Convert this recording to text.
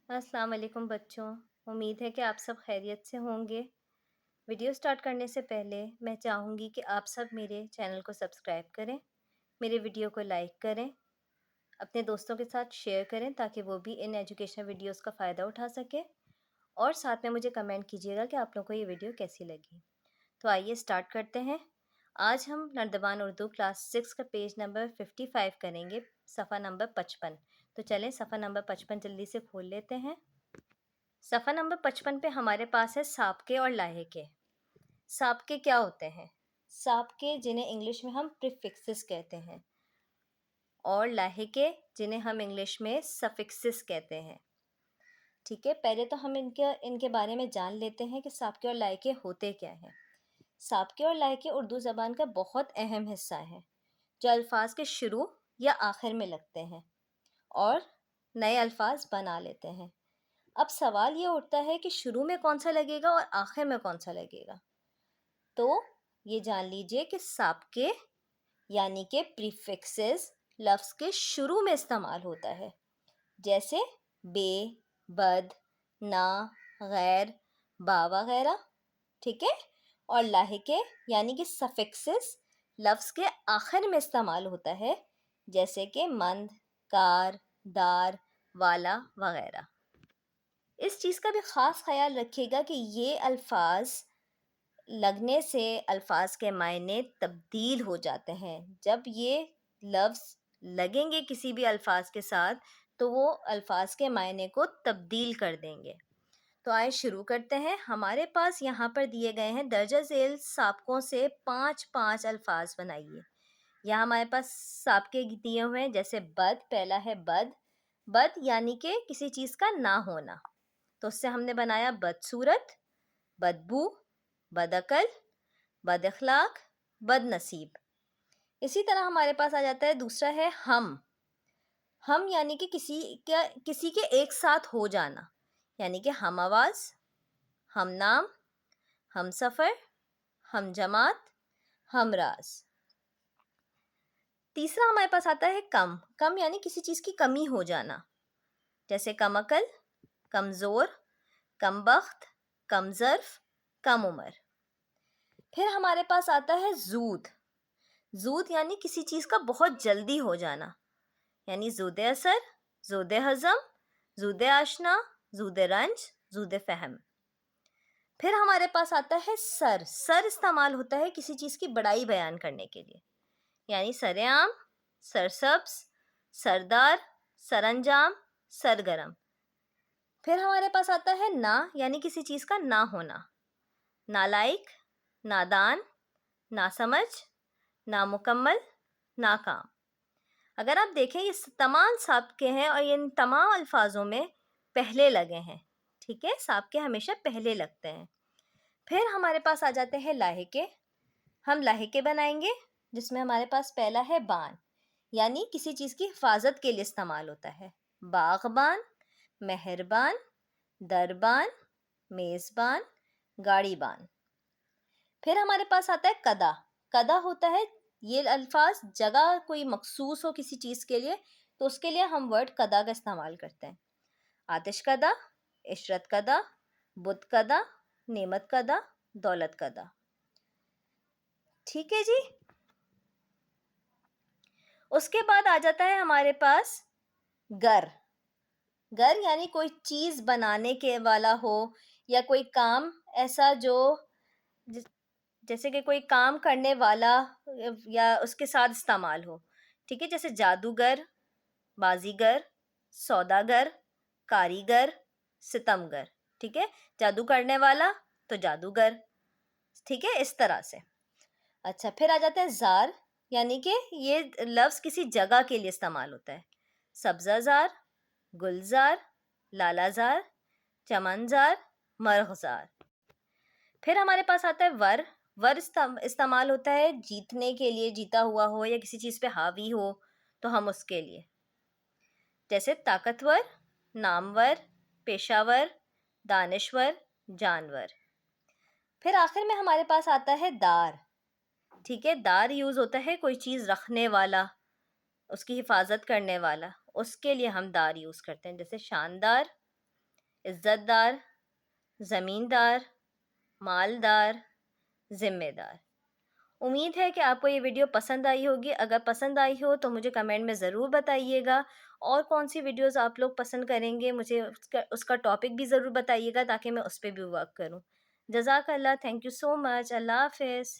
السلام علیکم بچوں، امید ہے کہ آپ سب خیریت سے ہوں گے۔ ویڈیو سٹارٹ کرنے سے پہلے میں چاہوں گی کہ آپ سب میرے چینل کو سبسکرائب کریں، میرے ویڈیو کو لائک کریں، اپنے دوستوں کے ساتھ شیئر کریں تاکہ وہ بھی ان ایجوکیشنل ویڈیوز کا فائدہ اٹھا سکیں، اور ساتھ میں مجھے کمنٹ کیجیے گا کہ آپ لوگوں کو یہ ویڈیو کیسی لگی۔ تو آئیے سٹارٹ کرتے ہیں۔ آج ہم نردبان اردو کلاس 6 کا پیج نمبر 55 کریں گے، صفحہ نمبر 55۔ تو چلیں صفحہ نمبر 55 جلدی سے کھول لیتے ہیں۔ صفحہ نمبر 55 پہ ہمارے پاس ہے سابقے اور لاحقے۔ سابقے کیا ہوتے ہیں؟ سابقے جنہیں انگلش میں ہم پریفکسز کہتے ہیں، اور لاحقے جنہیں ہم انگلش میں سفکسز کہتے ہیں۔ ٹھیک ہے، پہلے تو ہم ان کے بارے میں جان لیتے ہیں کہ سابقے اور لاحقے ہوتے کیا ہیں۔ سابقے اور لاحقے اردو زبان کا بہت اہم حصہ ہیں، جو الفاظ کے شروع یا آخر میں لگتے ہیں اور نئے الفاظ بنا لیتے ہیں۔ اب سوال یہ اٹھتا ہے کہ شروع میں کون سا لگے گا اور آخر میں کون سا لگے گا۔ تو یہ جان لیجئے کہ سابقے یعنی کہ پریفکسز لفظ کے شروع میں استعمال ہوتا ہے، جیسے بے، بد، نا، غیر، با وغیرہ۔ ٹھیک ہے، اور لاحقے یعنی کہ سفکسز لفظ کے آخر میں استعمال ہوتا ہے، جیسے کہ مند، کار، دار، والا وغیرہ۔ اس چیز کا بھی خاص خیال رکھیے گا کہ یہ الفاظ لگنے سے الفاظ کے معنی تبدیل ہو جاتے ہیں۔ جب یہ لفظ لگیں گے کسی بھی الفاظ کے ساتھ تو وہ الفاظ کے معنی کو تبدیل کر دیں گے۔ تو آئے شروع کرتے ہیں۔ ہمارے پاس یہاں پر دیے گئے ہیں درجہ ذیل سابقوں سے 5 الفاظ بنائیے۔ یہاں ہمارے پاس سابقے دیے ہوئے ہیں، جیسے بد، پہلا ہے بد۔ بد یعنی کہ کسی چیز کا نہ ہونا، تو اس سے ہم نے بنایا بدصورت، بدبو، بدعقل، بد اخلاق، بد نصیب۔ اسی طرح ہمارے پاس آ جاتا ہے دوسرا ہے ہم۔ ہم یعنی کہ کسی کے ایک ساتھ ہو جانا، یعنی کہ ہم آواز، ہم نام، ہم سفر، ہم جماعت، ہم راز۔ تیسرا ہمارے پاس آتا ہے کم۔ کم یعنی کسی چیز کی کمی ہو جانا، جیسے کم عقل، کمزور، کم بخت، کم ظرف، کم عمر۔ پھر ہمارے پاس آتا ہے زود۔ زود یعنی کسی چیز کا بہت جلدی ہو جانا، یعنی زود اثر، زود ہضم، زود آشنا، زود رنج، زود فہم۔ پھر ہمارے پاس آتا ہے سر۔ سر استعمال ہوتا ہے کسی چیز کی بڑائی بیان کرنے کے لیے، یعنی سرعام، سرسبز، سردار، سرانجام، سرگرم۔ پھر ہمارے پاس آتا ہے نا، یعنی کسی چیز کا نہ ہونا، نالائق، نادان، ناسمجھ، نامکمل، ناکام۔ اگر آپ دیکھیں یہ تمام سابقے ہیں اور ان تمام الفاظوں میں پہلے لگے ہیں۔ ٹھیک ہے، سابقے ہمیشہ پہلے لگتے ہیں۔ پھر ہمارے پاس آ جاتے ہیں لاحقے۔ ہم لاحقے بنائیں گے جس میں ہمارے پاس پہلا ہے بان، یعنی کسی چیز کی حفاظت کے لیے استعمال ہوتا ہے، باغبان، مہربان، دربان، میزبان، گاڑی بان۔ پھر ہمارے پاس آتا ہے قدا۔ قدا ہوتا ہے یہ الفاظ جگہ کوئی مخصوص ہو کسی چیز کے لیے تو اس کے لیے ہم ورڈ قدا کا استعمال کرتے ہیں، آتش قدا، عشرت قدا، بت قدا، نعمت قدا، دولت قدا۔ ٹھیک ہے جی۔ اس کے بعد آ جاتا ہے ہمارے پاس گر۔ گر یعنی کوئی چیز بنانے کے والا ہو یا کوئی کام ایسا جو جیسے کہ کوئی کام کرنے والا یا اس کے ساتھ استعمال ہو۔ ٹھیک ہے، جیسے جادوگر، بازیگر، سوداگر، کاریگر، ستمگر۔ ٹھیک ہے، جادو کرنے والا تو جادوگر۔ ٹھیک ہے، اس طرح سے۔ اچھا، پھر آ جاتا ہے زار، یعنی کہ یہ لفظ کسی جگہ کے لیے استعمال ہوتا ہے، سبزہ زار، گلزار، لالہ زار، چمن زار، مرغ زار۔ پھر ہمارے پاس آتا ہے ور۔ ور استعمال ہوتا ہے جیتنے کے لیے، جیتا ہوا ہو یا کسی چیز پہ حاوی ہو تو ہم اس کے لیے، جیسے طاقتور، نامور، پیشہ ور، دانشور، جانور۔ پھر آخر میں ہمارے پاس آتا ہے دار۔ ٹھیک ہے، دار یوز ہوتا ہے کوئی چیز رکھنے والا، اس کی حفاظت کرنے والا، اس کے لیے ہم دار یوز کرتے ہیں، جیسے شاندار، عزت دار، زمیندار، مالدار، ذمہ دار۔ امید ہے کہ آپ کو یہ ویڈیو پسند آئی ہوگی۔ اگر پسند آئی ہو تو مجھے کمنٹ میں ضرور بتائیے گا، اور کون سی ویڈیوز آپ لوگ پسند کریں گے مجھے اس کا ٹاپک بھی ضرور بتائیے گا تاکہ میں اس پہ بھی ورک کروں۔ جزاک اللہ، تھینک یو سو مچ، اللہ حافظ۔